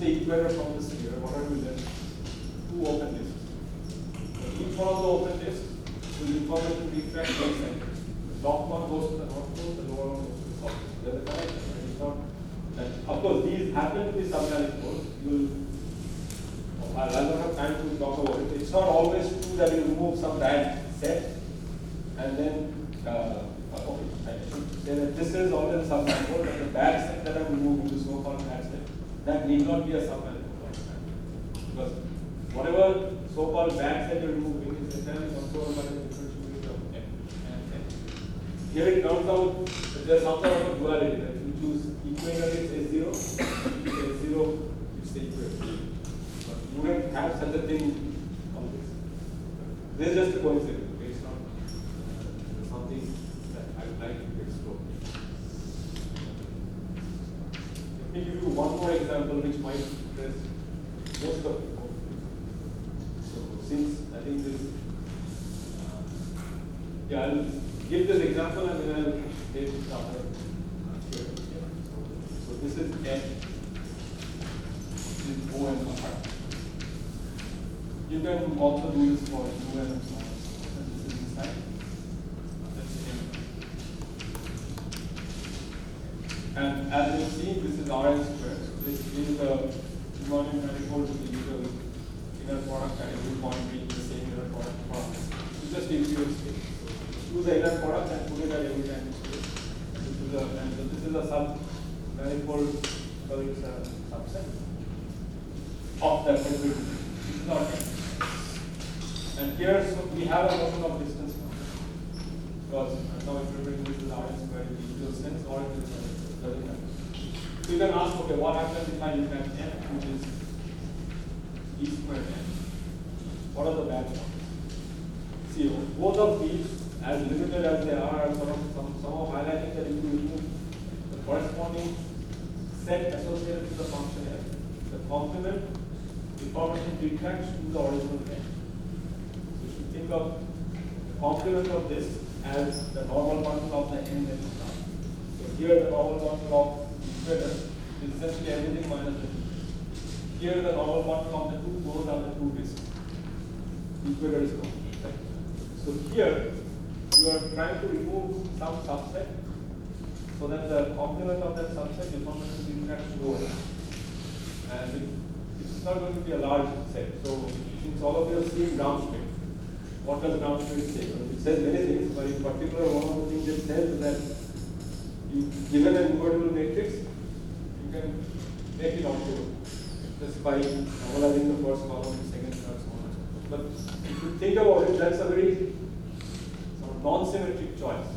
the equator from the sphere, what are we left? Two open disks. So each one of the open disks will information refract both sides. The top one goes to the north pole, the lower one goes to the south pole. There is a connection. It's not. And of course, these happen to be submanifolds. I'll not have time to talk about it. It's not always true that you remove some bad set and then okay, I should say that this is always a submanifold, and the bad set that I'm removing, the so-called bad set, that need not be a submanifold. Because whatever so-called bad set you're removing is entirely controlled by the differentiability of M and N. Here it turns out that there's some sort of a duality that if you choose equator, it's A0, if it's A0, it's the equator. But you wouldn't have such a thing always. This is just a coincidence based on something that I would like to explore. Let me give you one more example which might interest most of you. So since I think this, I'll give this example and then I'll take the other. So this is N, this is O and R. You can also do this for U and so on. And this is inside. That's M. And as you see, this is Rn squared. So this is the Riemannian manifold with the usual inner product at every point being the same inner product. So just gives you a space. So choose the inner product and put it at every time space. And this is a sub manifold, so it's a subset of that particular. This is not M. And here, so we have a notion of distance function. Because now if you're doing this is Rn squared in the usual sense, or it doesn't matter. So you can ask, okay, what happens if I use an M, which is E squared M? What are the bad ones? See, both of these, as limited as they are somehow highlighting that if you remove the corresponding set associated with the function F, the complement information retracts to the original M. So you should think of the complement of this as the normal bundle of the N that is now. So here the normal bundle of equator is essentially everything minus the 2. Here the normal bundle of the 2 goes on the 2 disks. Equator is complete. Right? So here you are trying to remove some subset so that the complement of that subset information retracts to over. And it's not going to be a large set. So since all of you have seen Gram-Schmidt, what does Gram-Schmidt say? It says many things, but in particular one of the things it says is that given an invertible matrix, you can make it orthogonal just by normalizing the first column, the second, third, so on and so forth. But if you think about it, that's a very sort of non-symmetric choice.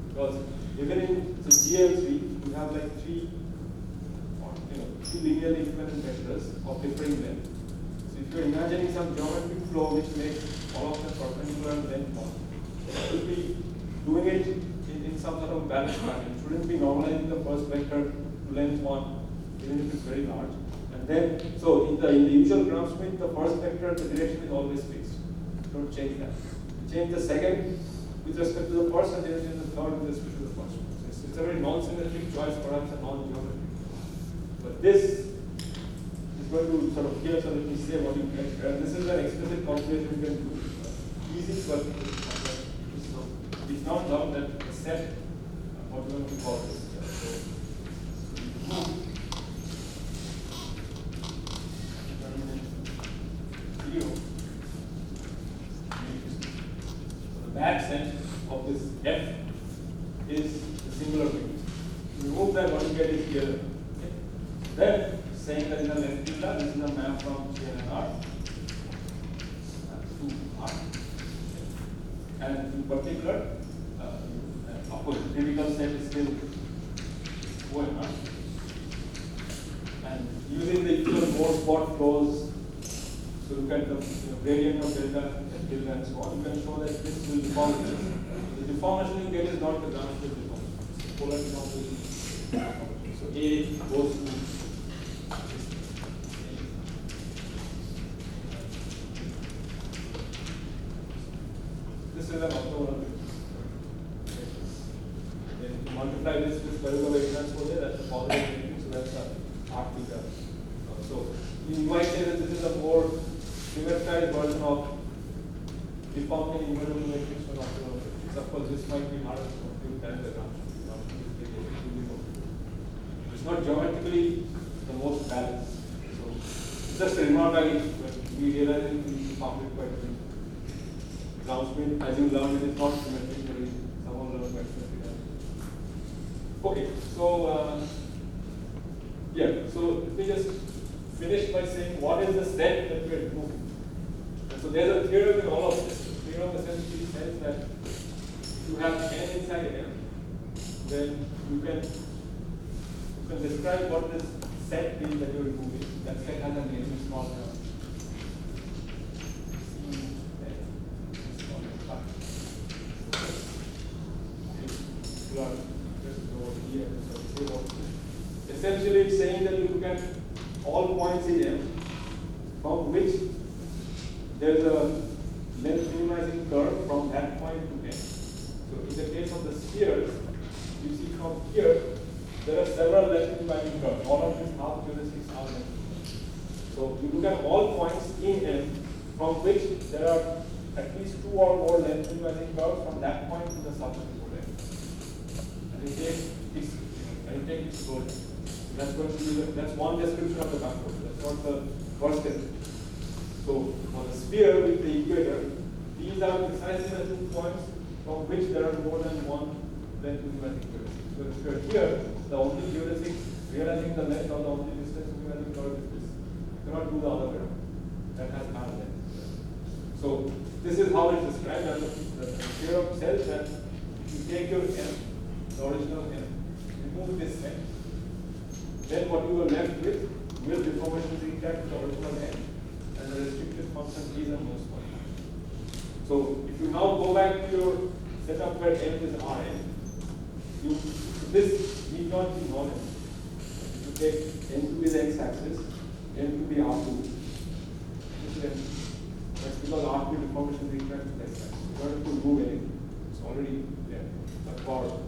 Because even in the GL3, you have like three linearly equivalent vectors of differing length. So if you're imagining some geometric flow which makes all of them perpendicular and length 1, you will be doing it in some sort of balanced pattern. It shouldn't be normalizing the first vector to length 1, even if it's very large. And then, so in the usual Gram-Schmidt, the first vector, the direction is always fixed. Don't change that. You change the second with respect to the first, and then change the third with respect to the first. So it's a very non-symmetric choice, perhaps a non-geometric. But this is going to sort of here, so let me say what you get here. This is an explicit calculation you can do. Easy, but it's not done that a set, what we're going to call this. So zero. So the bad set of this F is the singular matrix. Remove that, what you get is here. Then saying that in a left tilde, this is a map from J and R to R. And in particular, of course, the critical set is still O and R. And using the usual Mohr spot flows, so look at the gradient of delta and tilde and so on, you can show that this will deform this. The deformation you get is not the Gram-Schmidt deformation, it's the polar deformation. So A goes to this is an orthogonal matrix. Then if you multiply this with whatever the transpose there, that's a positive matrix, so that's a R theta. So you might say that this is a more symmetrized version of deforming invertible matrix for optimal matrix. Of course, this might be harder to compute than the graph. It's not geometrically the most balanced. So just a remark we realize we found it quite good. Groundsman, as you learned, it is not symmetrically, someone learned quite symmetrically. Okay, so yeah, so let me just finish by saying what is the set that we are removing. And so there's a theorem in all of this. The theorem essentially says that if you have n inside M, then you can describe what this set is that you're removing. That set has a name, it's small term. Essentially, it's saying that you look at all points in M from which there is a length minimizing curve from that point to N. So, in the case of the spheres, you see from here there are several length minimizing curves. All of these half geodesics are length. So, you look at all points in M from which there are at least two or more length minimizing curves from that point to the subsequent length. And you take it slowly. That's going to be that's one description of the backbone. That's not the first step. So for the sphere with the equator, these are precisely the 2 points from which there are more than one length minimizing curve. So if you're here, the only geodesic realizing the length or the only distance minimizing curve is this. You cannot do the other way around. That has parallel length. So this is how it's described, and the theorem says that if you take your M, the original M, remove this set, then what you are left with will deformation recap the original M, and the restricted function is a most point. So if you now go back to your setup where M is Rn, this need not be known. If you take N to be the x-axis, N to be R2, that's because R2 deformation recap to the x-axis. You don't have to move anything, it's already there. But for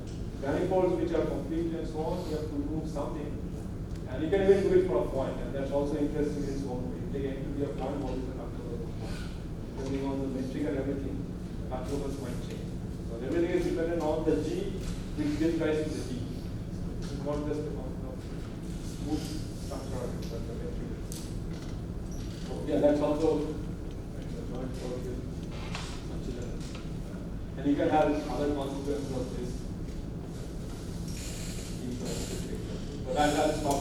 manifolds which are complete and so on, you have to move something. And you can even do it for a point, and that's also interesting in its own way. If they get to be a point, what is the control of the point? Depending on the metric and everything, the controls might change. So everything is dependent on the G, which gives rise to the D. This is not just a function of smooth structure, but the metric. So yeah, that's also a joint work with consider. And you can have other consequences of this. But I'll stop